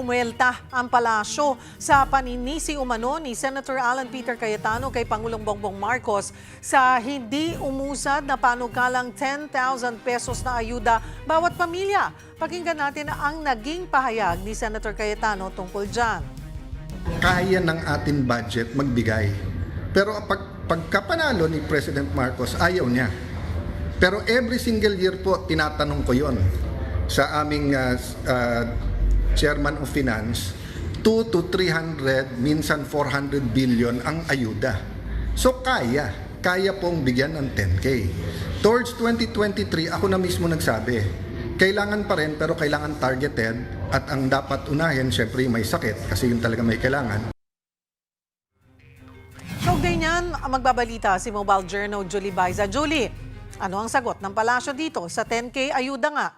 Bumuelta ang palasyo sa paninisi umano ni Senator Alan Peter Cayetano kay Pangulong Bongbong Marcos sa hindi umusad na panukalang 10,000 pesos na ayuda bawat pamilya. Pakinggan natin ang naging pahayag ni Senator Cayetano tungkol dyan. Kaya ng ating budget magbigay. Pero pagkapanalo ni President Marcos, ayaw niya. Pero every single year po, tinatanong ko yon sa aming Chairman of Finance, 2 to 300, minsan 400 billion ang ayuda. So kaya pong bigyan ng 10K. Towards 2023, ako na mismo nagsabi, kailangan pa rin pero kailangan targeted at ang dapat unahin, syempre may sakit kasi yun talaga may kailangan. Kaugnay niyan, magbabalita si Mobile Journal Julie Baiza. Julie, ano ang sagot ng palasyo dito sa 10K ayuda nga?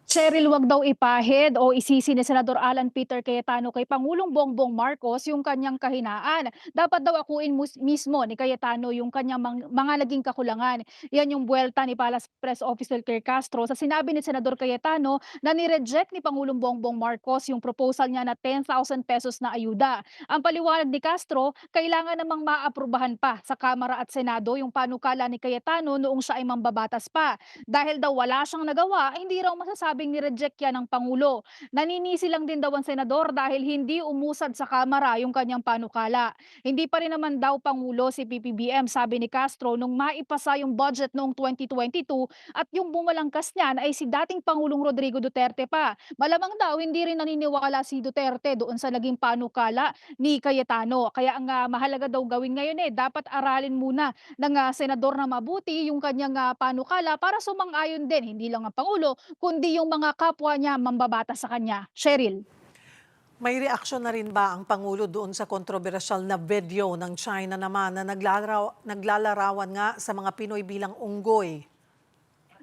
Cheryl, wag daw ipahid o isisi ni Senador Alan Peter Cayetano kay Pangulong Bongbong Marcos yung kanyang kahinaan. Dapat daw akuin mismo ni Cayetano yung kanyang mga naging kakulangan. Yan yung buwelta ni Palace Press Officer Claire Castro sa sinabi ni Senador Cayetano na nireject ni Pangulong Bongbong Marcos yung proposal niya na 10,000 pesos na ayuda. Ang paliwanag ni Castro, kailangan namang maaprubahan pa sa Kamara at Senado yung panukala ni Cayetano noong siya ay mambabatas pa. Dahil daw wala siyang nagawa, hindi raw masasabing ni-reject yan ng Pangulo. Naninisi lang din daw ang senador dahil hindi umusad sa Kamara yung kanyang panukala. Hindi pa rin naman daw Pangulo si PPBM, sabi ni Castro, nung maipasa yung budget noong 2022 at yung bumalangkas niyan ay si dating Pangulong Rodrigo Duterte pa. Malamang daw hindi rin naniniwala si Duterte doon sa naging panukala ni Cayetano. Kaya ang mahalaga daw gawin ngayon dapat aralin muna ng senador na mabuti yung kanyang panukala para sumang-ayon din, hindi lang ang Pangulo, kundi yung mga kapwa niya mambabata sa kanya. Cheryl. May reaksyon na rin ba ang Pangulo doon sa kontrobersyal na video ng China naman na naglalarawan nga sa mga Pinoy bilang unggoy?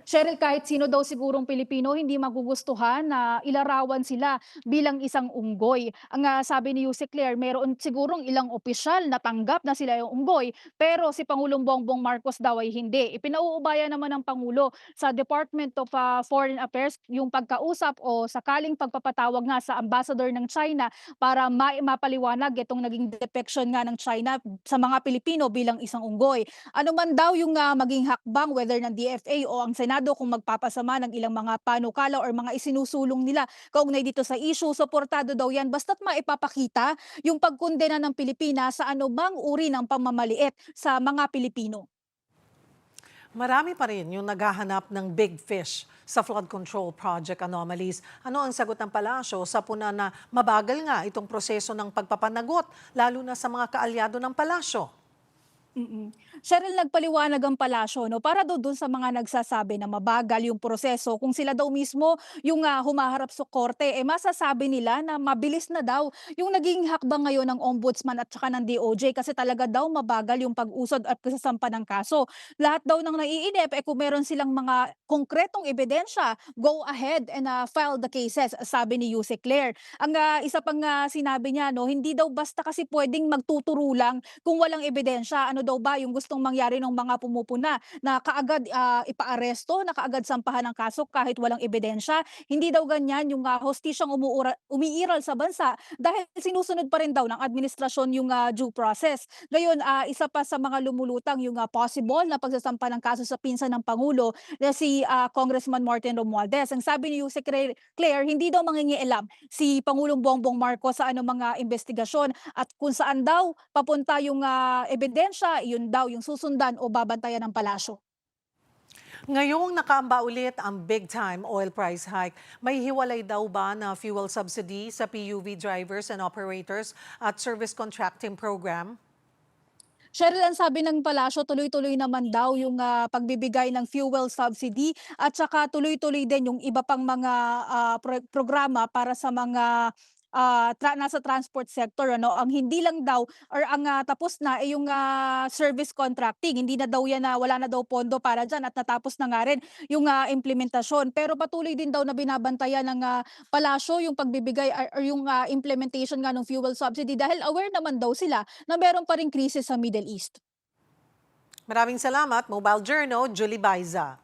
Cheryl, kahit sino daw sigurong Pilipino hindi magugustuhan na ilarawan sila bilang isang unggoy. Ang sabi ni Yusek Claire, meron sigurong ilang opisyal na tanggap na sila yung unggoy, pero si Pangulong Bongbong Marcos daw ay hindi. Ipinauubaya naman ng Pangulo sa Department of Foreign Affairs yung pagkausap o sakaling pagpapatawag nga sa ambassador ng China para mapaliwanag itong naging depiction nga ng China sa mga Pilipino bilang isang unggoy. Ano man daw yung maging hakbang, whether ng DFA o ang Senado kung magpapasama ng ilang mga panukala or mga isinusulong nila kaugnay dito sa issue, suportado daw yan basta't maipapakita yung pagkondena ng Pilipinas sa anumang uri ng pamamaliit sa mga Pilipino. Marami pa rin yung naghahanap ng big fish sa flood control project anomalies. Ano ang sagot ng palasyo sa puna na mabagal nga itong proseso ng pagpapanagot, lalo na sa mga kaalyado ng palasyo? Cheryl, nagpaliwanag ang palasyo para doon sa mga nagsasabi na mabagal yung proseso, kung sila daw mismo yung humaharap sa korte, masasabi nila na mabilis na daw yung naging hakbang ngayon ng ombudsman at saka ng DOJ kasi talaga daw mabagal yung pag-usod at pagsasampa ng kaso. Lahat daw ng naiinip kung meron silang mga konkretong ebidensya, go ahead and file the cases, sabi ni Yusek Claire. Ang isa pang sinabi niya, hindi daw basta kasi pwedeng magtuturo lang kung walang ebidensya. Ano daw ba yung gustong mangyari ng mga pumupuna na kaagad ipaaresto, na kaagad sampahan ng kaso kahit walang ebidensya? Hindi daw ganyan yung hostisyang umiiral sa bansa dahil sinusunod pa rin daw ng administrasyon yung due process. Ngayon, isa pa sa mga lumulutang yung possible na pagsasampa ng kaso sa pinsan ng Pangulo na si Congressman Martin Romualdez. Ang sabi ni Yusek Claire, hindi daw mangingialam si Pangulong Bongbong Marcos sa anong mga investigasyon at kung saan daw papunta yung ebidensya, yun daw yung susundan o babantayan ng palasyo. Ngayong nakaamba ulit ang big-time oil price hike, may hiwalay daw ba na fuel subsidy sa PUV drivers and operators at service contracting program? Cheryl, ang sabi ng palasyo, tuloy-tuloy naman daw yung pagbibigay ng fuel subsidy at saka tuloy-tuloy din yung iba pang mga programa para sa mga nasa transport sector. Ang hindi lang daw or ang tapos na yung service contracting. Hindi na daw yan wala na daw pondo para dyan at natapos na nga rin yung implementasyon. Pero patuloy din daw na binabantayan ng palasyo yung pagbibigay or yung implementation nga ng fuel subsidy dahil aware naman daw sila na meron pa ring krisis sa Middle East. Maraming salamat, Mobile Journal, Julie Baiza.